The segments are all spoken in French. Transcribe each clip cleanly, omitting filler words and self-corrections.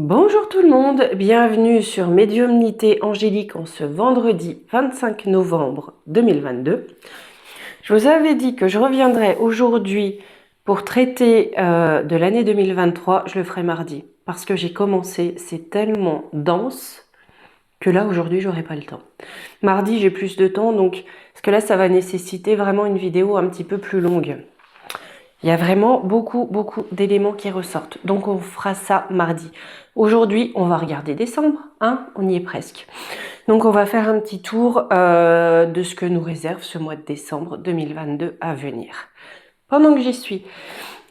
Bonjour tout le monde, bienvenue sur Médiumnité Angélique en ce vendredi 25 novembre 2022. Je vous avais dit que je reviendrai aujourd'hui pour traiter de l'année 2023, je le ferai mardi parce que j'ai commencé, c'est tellement dense que là aujourd'hui j'aurai pas le temps. Mardi j'ai plus de temps donc parce que là ça va nécessiter vraiment une vidéo un petit peu plus longue. Il y a vraiment beaucoup d'éléments qui ressortent. Donc on fera ça mardi. Aujourd'hui, on va regarder décembre, hein, on y est presque. Donc on va faire un petit tour de ce que nous réserve ce mois de décembre 2022 à venir. Pendant que j'y suis,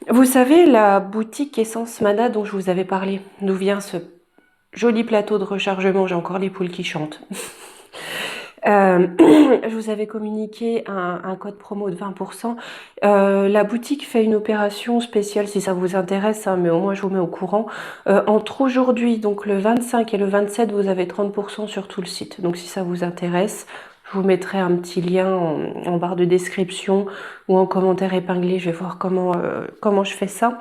vous savez la boutique Essence Mana dont je vous avais parlé, d'où vient ce joli plateau de rechargement, j'ai encore les poules qui chantent. Je vous avais communiqué un code promo de 20%. La boutique fait une opération spéciale si ça vous intéresse, hein, mais au moins je vous mets au courant. Entre aujourd'hui, donc le 25 et le 27, vous avez 30% sur tout le site. Donc si ça vous intéresse, je vous mettrai un petit lien en barre de description ou en commentaire épinglé. Je vais voir comment je fais ça.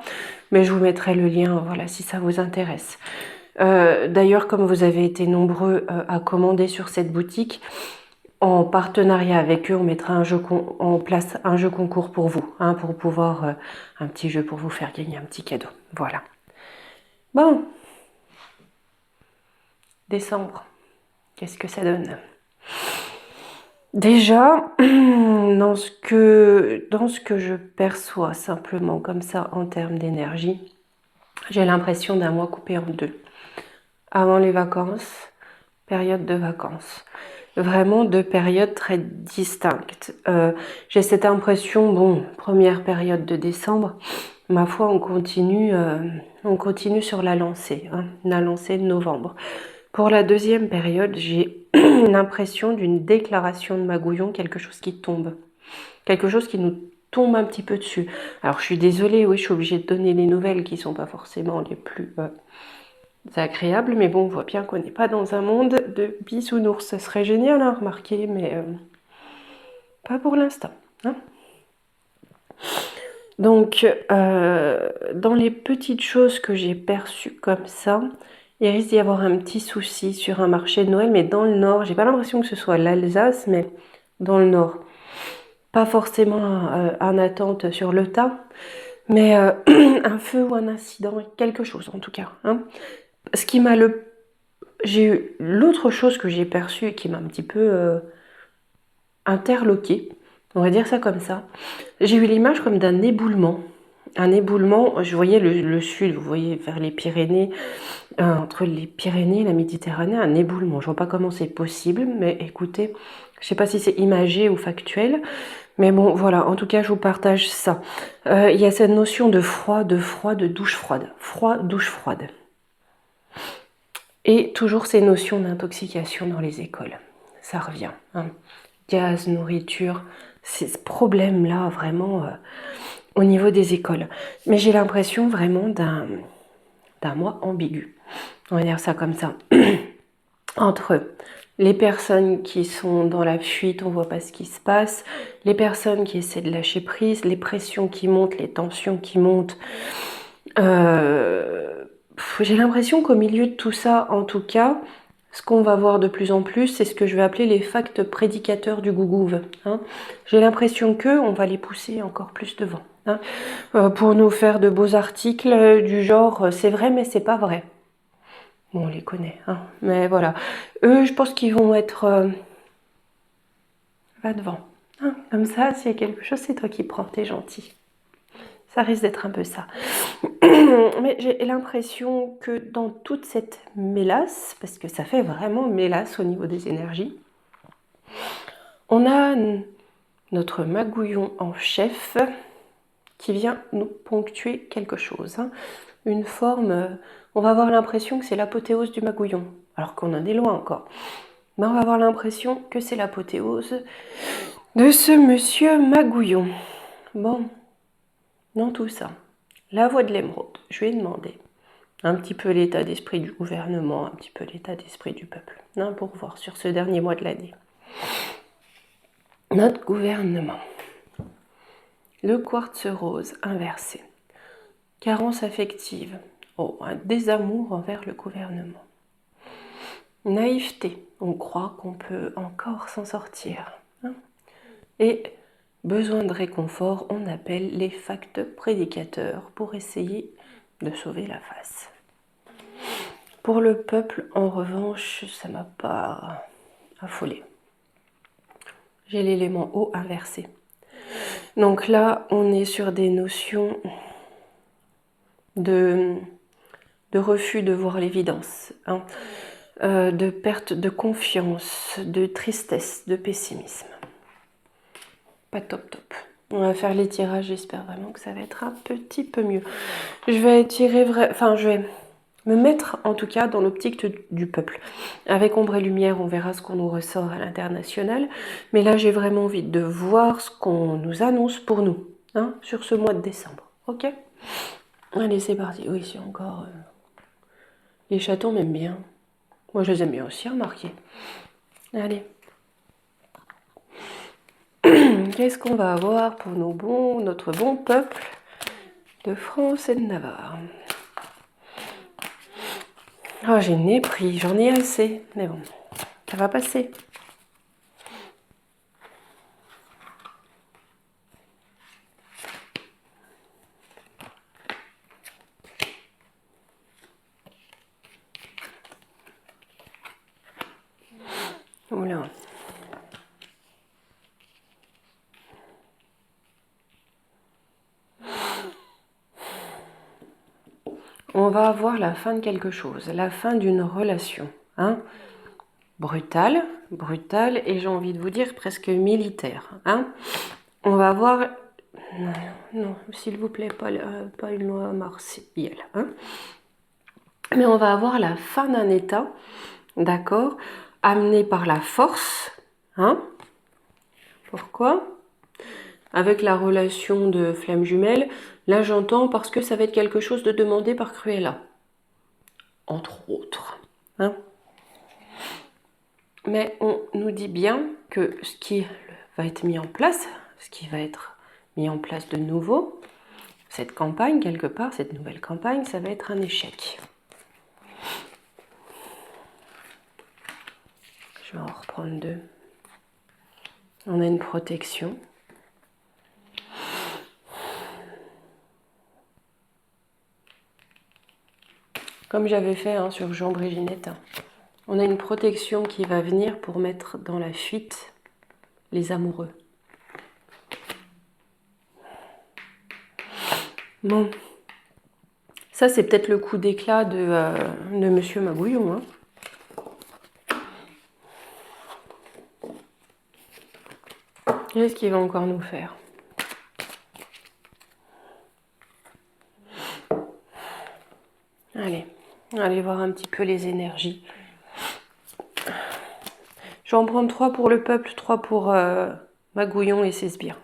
Mais je vous mettrai le lien, voilà, si ça vous intéresse. D'ailleurs, comme vous avez été nombreux à commander sur cette boutique, en partenariat avec eux, on mettra en place un jeu concours pour vous, hein, pour pouvoir, un petit jeu pour vous faire gagner un petit cadeau. Voilà. Bon, décembre, qu'est-ce que ça donne? Déjà, dans ce que je perçois simplement comme ça en termes d'énergie, j'ai l'impression d'un mois coupé en deux. Avant les vacances, période de vacances. Vraiment deux périodes très distinctes. J'ai cette impression, bon, première période de décembre, ma foi, on continue sur la lancée, hein, la lancée de novembre. Pour la deuxième période, j'ai l'impression d'une déclaration de Magouillon, quelque chose qui tombe. Quelque chose qui nous tombe un petit peu dessus. Alors je suis désolée, oui, je suis obligée de donner les nouvelles qui sont pas forcément les plus agréables, mais bon, on voit bien qu'on n'est pas dans un monde de bisounours. Ce serait génial à remarquer, mais pas pour l'instant. Hein. Donc, dans les petites choses que j'ai perçues comme ça, il risque d'y avoir un petit souci sur un marché de Noël, mais dans le Nord, j'ai pas l'impression que ce soit l'Alsace, mais dans le Nord. Pas forcément un attente sur le tas, mais un feu ou un incident, quelque chose en tout cas. Hein. Ce qui m'a J'ai eu l'autre chose que j'ai perçue et qui m'a un petit peu interloquée, on va dire ça comme ça. J'ai eu l'image comme d'un éboulement. Un éboulement, je voyais le sud, vous voyez, vers les Pyrénées, entre les Pyrénées et la Méditerranée, un éboulement. Je vois pas comment c'est possible, mais écoutez, je sais pas si c'est imagé ou factuel, mais bon, voilà, en tout cas, je vous partage ça. Il y a cette notion de froid, de douche froide. Froid, douche froide. Et toujours ces notions d'intoxication dans les écoles. Ça revient. Hein. Gaz, nourriture, ces problèmes-là, vraiment, au niveau des écoles. Mais j'ai l'impression vraiment d'un mois ambigu. On va dire ça comme ça. Entre les personnes qui sont dans la fuite, on voit pas ce qui se passe, les personnes qui essaient de lâcher prise, les pressions qui montent, les tensions qui montent. J'ai l'impression qu'au milieu de tout ça, en tout cas, ce qu'on va voir de plus en plus, c'est ce que je vais appeler les facts prédicateurs du gougouve. Hein. J'ai l'impression qu'on va les pousser encore plus devant. Hein, pour nous faire de beaux articles du genre c'est vrai mais c'est pas vrai. Bon, on les connaît, hein, mais voilà. Eux, je pense qu'ils vont être va devant. Hein, comme ça, s'il y a quelque chose, c'est toi qui prends, t'es gentil. Ça risque d'être un peu ça. Mais j'ai l'impression que dans toute cette mélasse, parce que ça fait vraiment mélasse au niveau des énergies, on a notre Magouillon en chef qui vient nous ponctuer quelque chose. Hein. Une forme, on va avoir l'impression que c'est l'apothéose du Magouillon, alors qu'on en est loin encore. Mais on va avoir l'impression que c'est l'apothéose de ce monsieur Magouillon. Bon, dans tout ça, la voix de l'émeraude, je lui ai demandé un petit peu l'état d'esprit du gouvernement, un petit peu l'état d'esprit du peuple, hein, pour voir sur ce dernier mois de l'année. Notre gouvernement, le quartz rose inversé, carence affective, Oh, un désamour envers le gouvernement. Naïveté, on croit qu'on peut encore s'en sortir. Hein. Et besoin de réconfort, on appelle les facts prédicateurs pour essayer de sauver la face. Pour le peuple, en revanche, ça m'a pas affolé. J'ai l'élément O inversé. Donc là, on est sur des notions de refus de voir l'évidence, hein, de perte de confiance, de tristesse, de pessimisme. Pas top top. On va faire les tirages, j'espère vraiment que ça va être un petit peu mieux. Je vais tirer je vais me mettre en tout cas dans l'optique du peuple. Avec Ombre et Lumière, on verra ce qu'on nous ressort à l'international. Mais là, j'ai vraiment envie de voir ce qu'on nous annonce pour nous, hein, sur ce mois de décembre. Ok? Allez, c'est parti. Oui, c'est encore... Les chatons m'aiment bien. Moi, je les aime bien aussi, remarquez. Allez. Qu'est-ce qu'on va avoir pour notre bon peuple de France et de Navarre? Oh, j'ai le nez pris, j'en ai assez. Mais bon, ça va passer. Oula. On va avoir la fin de quelque chose, la fin d'une relation, hein, brutale, et j'ai envie de vous dire presque militaire, hein. On va avoir, non, s'il vous plaît, pas une loi martiale, hein. Mais on va avoir la fin d'un état, d'accord, amené par la force, hein. Pourquoi? Avec la relation de flamme jumelle, là j'entends parce que ça va être quelque chose de demandé par Cruella, entre autres, hein. Mais on nous dit bien que ce qui va être mis en place, ce qui va être mis en place de nouveau, cette campagne quelque part, cette nouvelle campagne, ça va être un échec. Je vais en reprendre deux. On a une protection. Comme j'avais fait sur Jean Bréginette, on a une protection qui va venir pour mettre dans la fuite les amoureux. Bon, ça c'est peut-être le coup d'éclat de Monsieur Magouillon. Hein. Qu'est-ce qu'il va encore nous faire? Allez voir un petit peu les énergies. Je vais en prendre 3 pour le peuple, 3 pour Magouillon et ses sbires.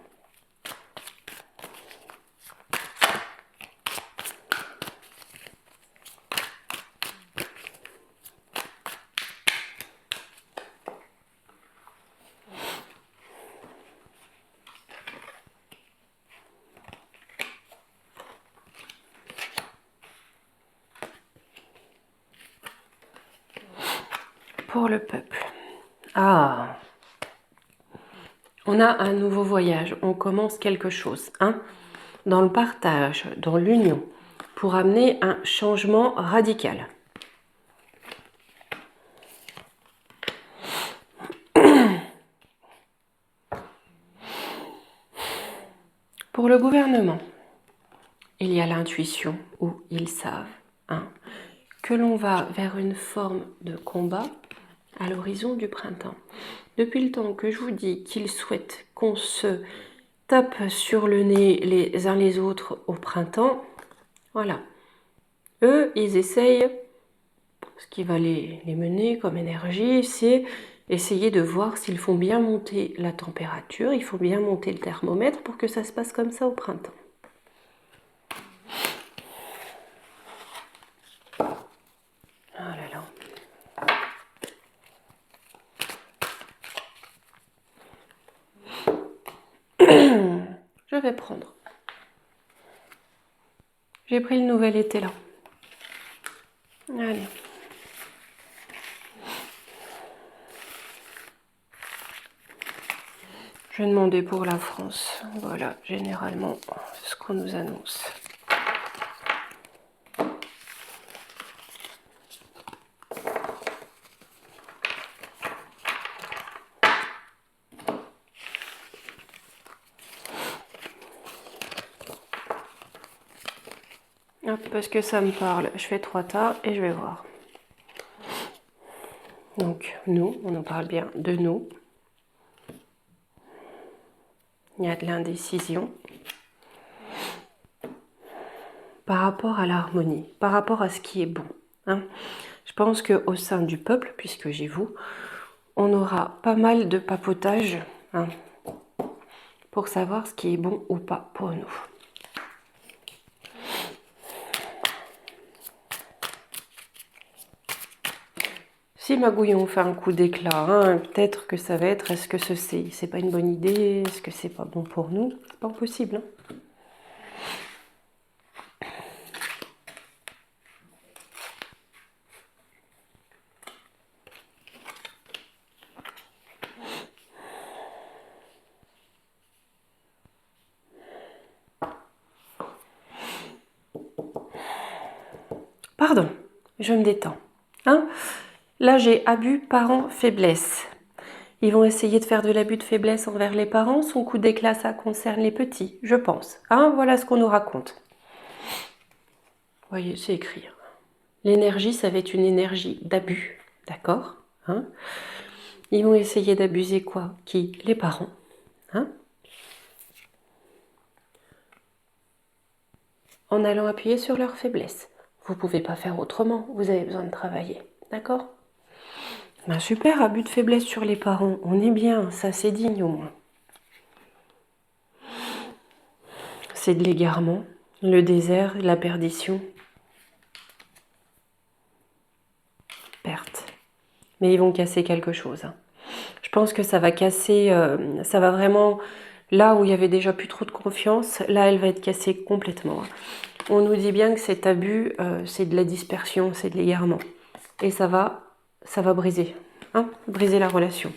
Pour le peuple. Ah, on a un nouveau voyage, on commence quelque chose, hein, dans le partage, dans l'union, pour amener un changement radical. Pour le gouvernement, il y a l'intuition, où ils savent, hein, que l'on va vers une forme de combat à l'horizon du printemps. Depuis le temps que je vous dis qu'ils souhaitent qu'on se tape sur le nez les uns les autres au printemps, voilà. Eux, ils essayent, ce qui va les mener comme énergie, c'est essayer de voir s'ils font bien monter la température, il faut bien monter le thermomètre pour que ça se passe comme ça au printemps. Oh là là. Je vais prendre. J'ai pris le nouvel été là. Allez. Je vais demander pour la France. Voilà, généralement, c'est ce qu'on nous annonce. Hop, parce que ça me parle. Je fais 3 tas et je vais voir. Donc, nous, on en parle bien de nous. Il y a de l'indécision. Par rapport à l'harmonie, par rapport à ce qui est bon. Hein. Je pense qu'au sein du peuple, puisque j'ai vous, on aura pas mal de papotage hein, pour savoir ce qui est bon ou pas pour nous. Si Magouillon fait un coup d'éclat, hein, peut-être que ça va être, est-ce que c'est pas une bonne idée, est-ce que c'est pas bon pour nous? C'est pas impossible. Hein. Pardon, je me détends. Hein? Là, j'ai abus, parents, faiblesse. Ils vont essayer de faire de l'abus de faiblesse envers les parents. Son coup d'éclat, ça concerne les petits, je pense. Hein? Voilà ce qu'on nous raconte. Vous voyez, c'est écrit. L'énergie, ça va être une énergie d'abus. D'accord hein? Ils vont essayer d'abuser quoi? Qui? Les parents. Hein? En allant appuyer sur leur faiblesse. Vous ne pouvez pas faire autrement. Vous avez besoin de travailler. D'accord? Ben super, abus de faiblesse sur les parents. On est bien, ça c'est digne au moins. C'est de l'égarement, le désert, la perdition. Perte. Mais ils vont casser quelque chose. Hein. Je pense que ça va casser, ça va vraiment, là où il y avait déjà plus trop de confiance, là elle va être cassée complètement. On nous dit bien que cet abus, c'est de la dispersion, c'est de l'égarement. Et ça va briser, hein, briser la relation.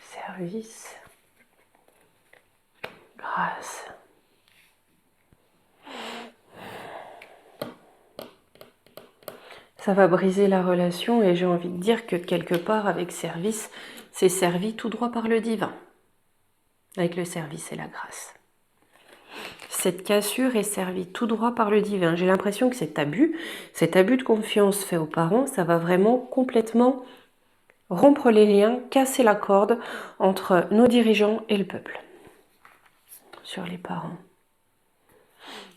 Service, grâce. Ça va briser la relation et j'ai envie de dire que quelque part avec service, c'est servi tout droit par le divin. Avec le service et la grâce. Cette cassure est servie tout droit par le divin. J'ai l'impression que cet abus de confiance fait aux parents, ça va vraiment complètement rompre les liens, casser la corde entre nos dirigeants et le peuple. Sur les parents.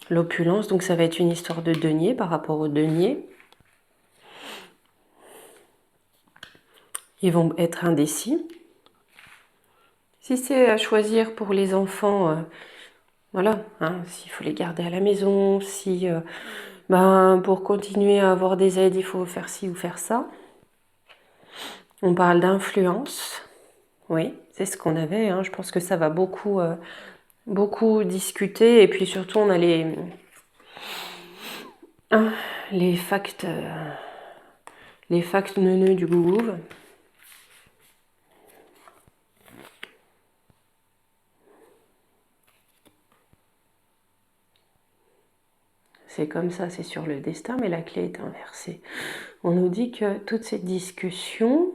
L'opulence, donc ça va être une histoire de denier par rapport au denier. Ils vont être indécis. Si c'est à choisir pour les enfants, voilà, hein, s'il faut les garder à la maison, si pour continuer à avoir des aides, il faut faire ci ou faire ça. On parle d'influence. Oui, c'est ce qu'on avait. Hein. Je pense que ça va beaucoup, beaucoup discuter. Et puis surtout, on a les facts neuneux du Gougouf. C'est comme ça, c'est sur le destin, mais la clé est inversée. On nous dit que toute cette discussion,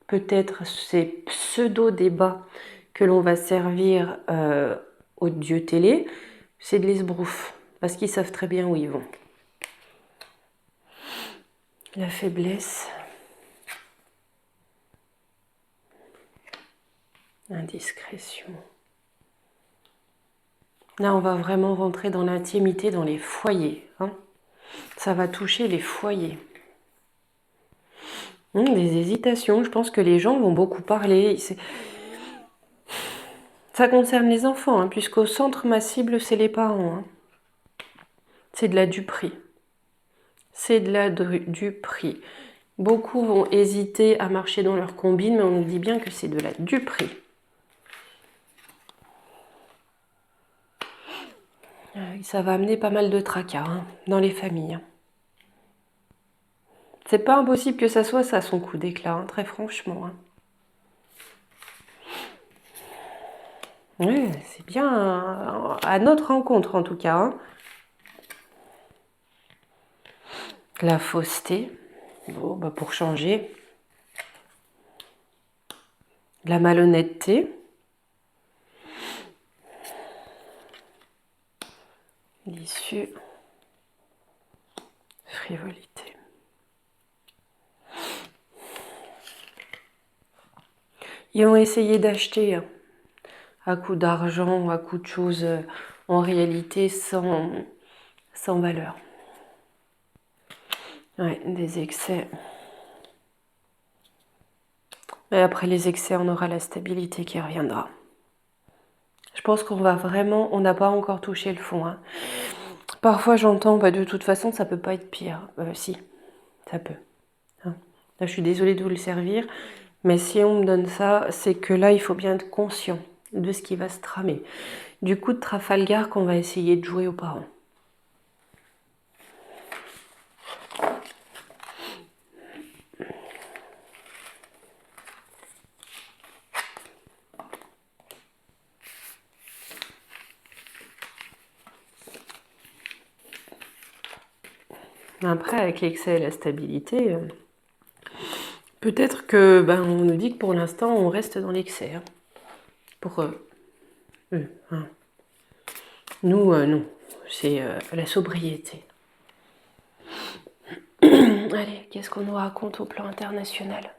peut-être ces pseudo-débats que l'on va servir aux dieux télé, c'est de l'esbrouf, parce qu'ils savent très bien où ils vont. La faiblesse, l'indiscrétion. Là, on va vraiment rentrer dans l'intimité, dans les foyers. Hein. Ça va toucher les foyers. Des hésitations, je pense que les gens vont beaucoup parler. Ça concerne les enfants, hein, puisqu'au centre, ma cible, c'est les parents. Hein. C'est de la duperie. C'est de la duperie. Beaucoup vont hésiter à marcher dans leur combine, mais on nous dit bien que c'est de la duperie. Ça va amener pas mal de tracas hein, dans les familles. Hein. C'est pas impossible que ça soit ça son coup d'éclat, hein, très franchement. Hein. Oui, c'est bien à notre rencontre en tout cas. Hein. La fausseté, bon, bah pour changer. La malhonnêteté. L'issue. Frivolité. Ils ont essayé d'acheter hein, à coup d'argent, à coup de choses en réalité sans valeur. Ouais, des excès. Et après les excès, on aura la stabilité qui reviendra. Je pense qu'on va vraiment... On n'a pas encore touché le fond. Hein. Parfois, j'entends, bah, de toute façon, ça peut pas être pire. Si, ça peut. Hein. Là, je suis désolée de vous le servir, mais si on me donne ça, c'est que là, il faut bien être conscient de ce qui va se tramer. Du coup de Trafalgar qu'on va essayer de jouer aux parents. Après, avec l'excès et la stabilité, peut-être que on nous dit que pour l'instant, on reste dans l'excès. Hein. Pour eux. Hein. Nous, non. C'est la sobriété. Allez, qu'est-ce qu'on nous raconte au plan international?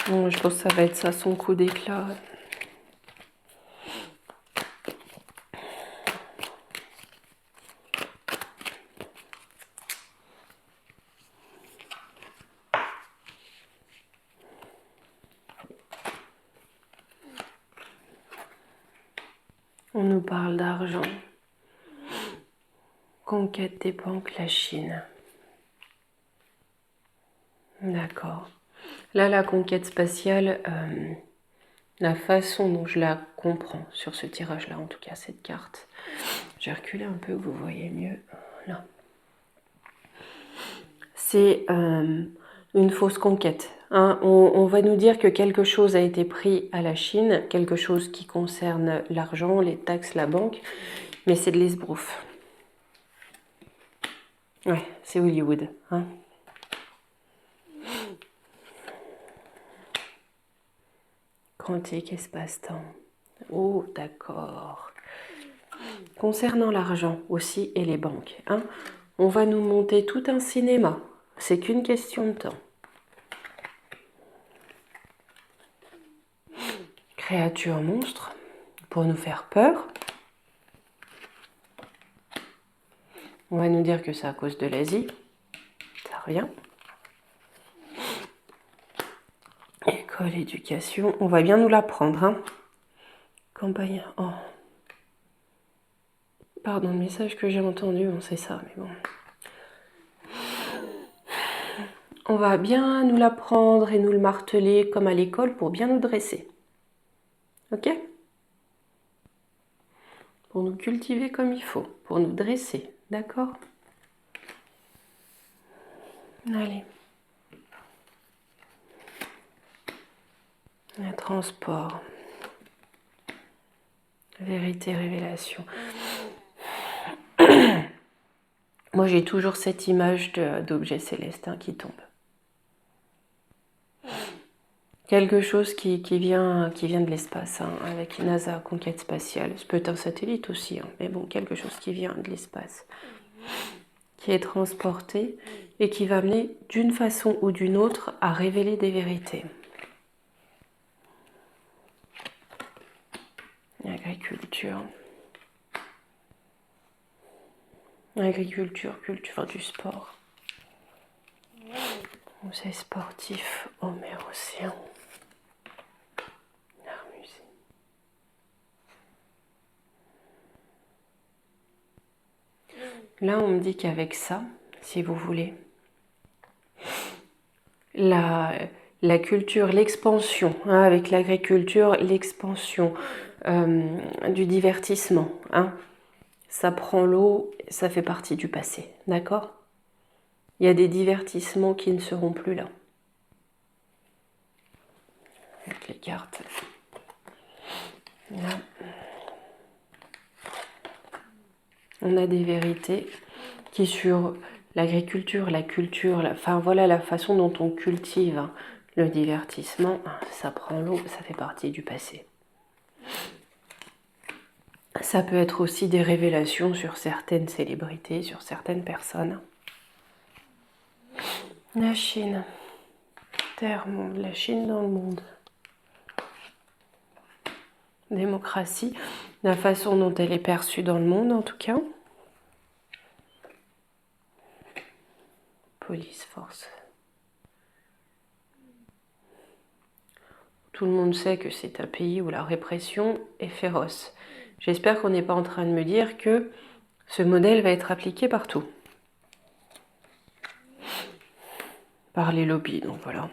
Bon, je pense que ça va être ça, son coup d'éclat. On nous parle d'argent. Conquête des banques, la Chine. D'accord. Là, la conquête spatiale, la façon dont je la comprends sur ce tirage-là, en tout cas cette carte, j'ai reculé un peu, que vous voyez mieux. Là. C'est une fausse conquête. Hein. On va nous dire que quelque chose a été pris à la Chine, quelque chose qui concerne l'argent, les taxes, la banque, mais c'est de l'esbrouf. Ouais, c'est Hollywood. Hein. Quantique, espace-temps. Oh, d'accord. Concernant l'argent aussi et les banques, hein, on va nous monter tout un cinéma. C'est qu'une question de temps. Créature monstre, pour nous faire peur. On va nous dire que c'est à cause de l'Asie. Ça revient. École, éducation, on va bien nous l'apprendre. Hein. Campagne. Oh. Pardon, le message que j'ai entendu, bon, c'est ça, mais bon. On va bien nous l'apprendre et nous le marteler comme à l'école pour bien nous dresser. Ok? Pour nous cultiver comme il faut, pour nous dresser. D'accord? Allez. Le transport. Vérité, révélation. Moi, j'ai toujours cette image d'objet céleste hein, qui tombe. Quelque chose qui vient de l'espace, hein, avec NASA, conquête spatiale. Ça peut être un satellite aussi, hein, mais bon, quelque chose qui vient de l'espace. Qui est transporté et qui va amener d'une façon ou d'une autre à révéler des vérités. Agriculture. Agriculture, culture du sport. Musée sportif, eau, mer, océan. Art, musée. Là, on me dit qu'avec ça, si vous voulez, la culture, l'expansion, hein, avec l'agriculture, l'expansion du divertissement. Hein. Ça prend l'eau, ça fait partie du passé, d'accord? Il y a des divertissements qui ne seront plus là. Avec les cartes. Là. On a des vérités qui sur l'agriculture, la culture, enfin voilà la façon dont on cultive hein, le divertissement, ça prend l'eau, ça fait partie du passé. Ça peut être aussi des révélations sur certaines célébrités, sur certaines personnes. La Chine, terre-monde, la Chine dans le monde. Démocratie, la façon dont elle est perçue dans le monde en tout cas. Police, force. Tout le monde sait que c'est un pays où la répression est féroce. J'espère qu'on n'est pas en train de me dire que ce modèle va être appliqué partout. Par les lobbies, donc voilà.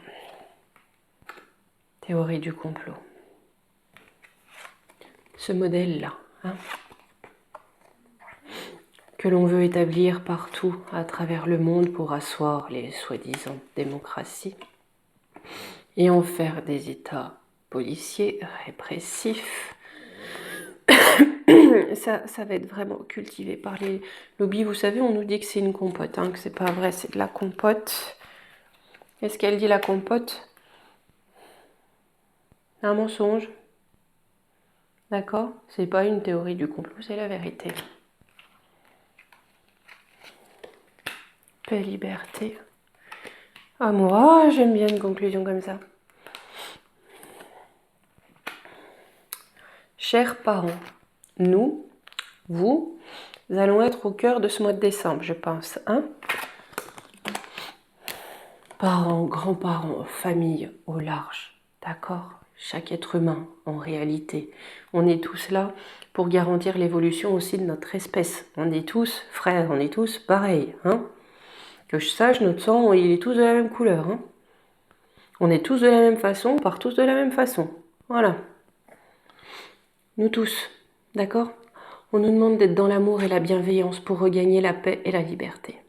Théorie du complot. Ce modèle-là, hein, que l'on veut établir partout à travers le monde pour asseoir les soi-disant démocraties et en faire des États policiers, répressifs. Ça va être vraiment cultivé par les lobbies. Vous savez, on nous dit que c'est une compote, hein, que c'est pas vrai, c'est de la compote. Est-ce qu'elle dit la compote? Un mensonge. D'accord? C'est pas une théorie du complot, c'est la vérité. Paix, liberté. Amour. Oh, j'aime bien une conclusion comme ça. Chers parents, nous, vous allons être au cœur de ce mois de décembre, je pense. Hein? Parents, grands-parents, famille au large. D'accord? Chaque être humain, en réalité. On est tous là pour garantir l'évolution aussi de notre espèce. On est tous frères, on est tous pareils. Hein? Que je sache, notre sang, il est tous de la même couleur. Hein? On est tous de la même façon, on part tous de la même façon. Voilà. Nous tous, d'accord? On nous demande d'être dans l'amour et la bienveillance pour regagner la paix et la liberté.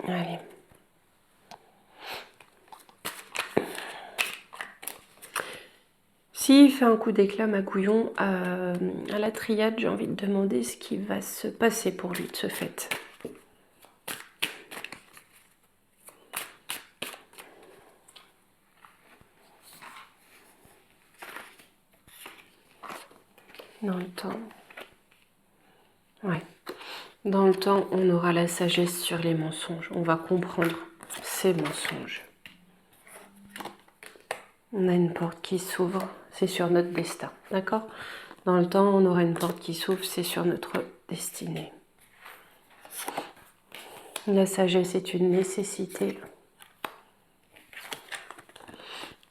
Allez. S'il fait un coup d'éclat, Magouillon, à la triade, j'ai envie de demander ce qui va se passer pour lui de ce fait. Dans le temps. Ouais. Dans le temps, on aura la sagesse sur les mensonges. On va comprendre ces mensonges. On a une porte qui s'ouvre, c'est sur notre destin, d'accord? Dans le temps, on aura une porte qui s'ouvre, c'est sur notre destinée. La sagesse est une nécessité.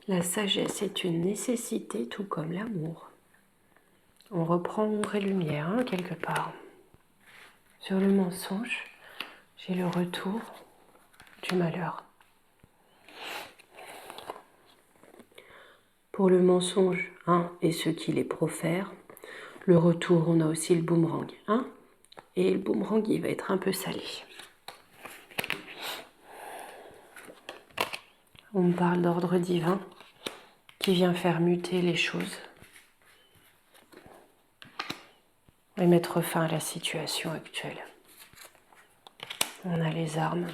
La sagesse est une nécessité, tout comme l'amour. On reprend ombre et lumière, hein, quelque part. Sur le mensonge, j'ai le retour du malheur. Pour le mensonge, hein, et ceux qui les profèrent, le retour, on a aussi le boomerang. Hein, et le boomerang, il va être un peu salé. On me parle d'ordre divin qui vient faire muter les choses et mettre fin à la situation actuelle. On a les armes.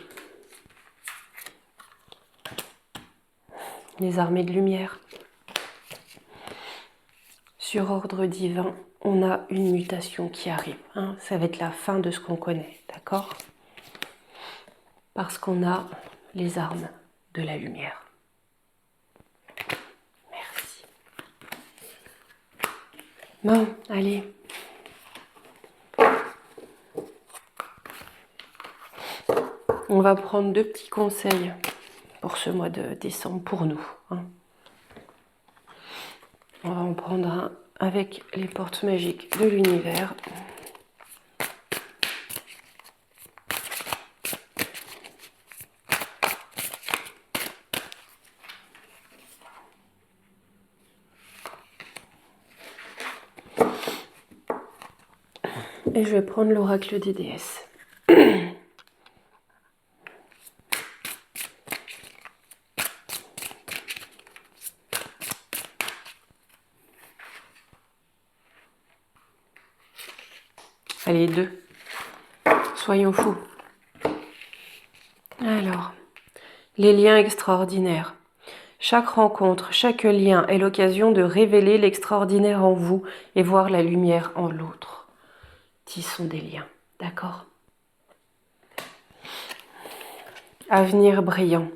Les armées de lumière. Sur ordre divin, on a une mutation qui arrive. Hein. Ça va être la fin de ce qu'on connaît, d'accord? Parce qu'on a les armes de la lumière. Merci. Bon, allez. On va prendre 2 petits conseils pour ce mois de décembre pour nous. Hein. On va en prendre un avec les portes magiques de l'univers. Et je vais prendre l'oracle des déesses. Allez, 2. Soyons fous. Alors, les liens extraordinaires. Chaque rencontre, chaque lien est l'occasion de révéler l'extraordinaire en vous et voir la lumière en l'autre. Tissons des liens, d'accord? Avenir brillant.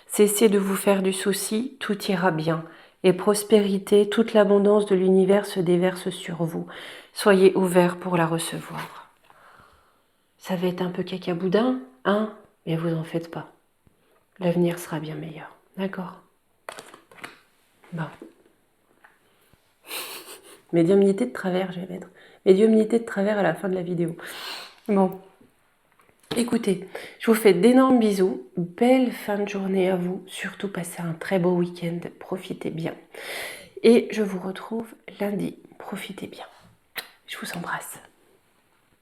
Cessez de vous faire du souci, tout ira bien. Et prospérité, toute l'abondance de l'univers se déverse sur vous. Soyez ouverts pour la recevoir. Ça va être un peu cacaboudin, hein? Mais vous en faites pas. L'avenir sera bien meilleur, d'accord? Bon. Médiumnité de travers, je vais mettre. Médiumnité de travers à la fin de la vidéo. Bon. Écoutez, je vous fais d'énormes bisous. Belle fin de journée à vous. Surtout passez un très beau week-end. Profitez bien. Et je vous retrouve lundi. Profitez bien. Je vous embrasse.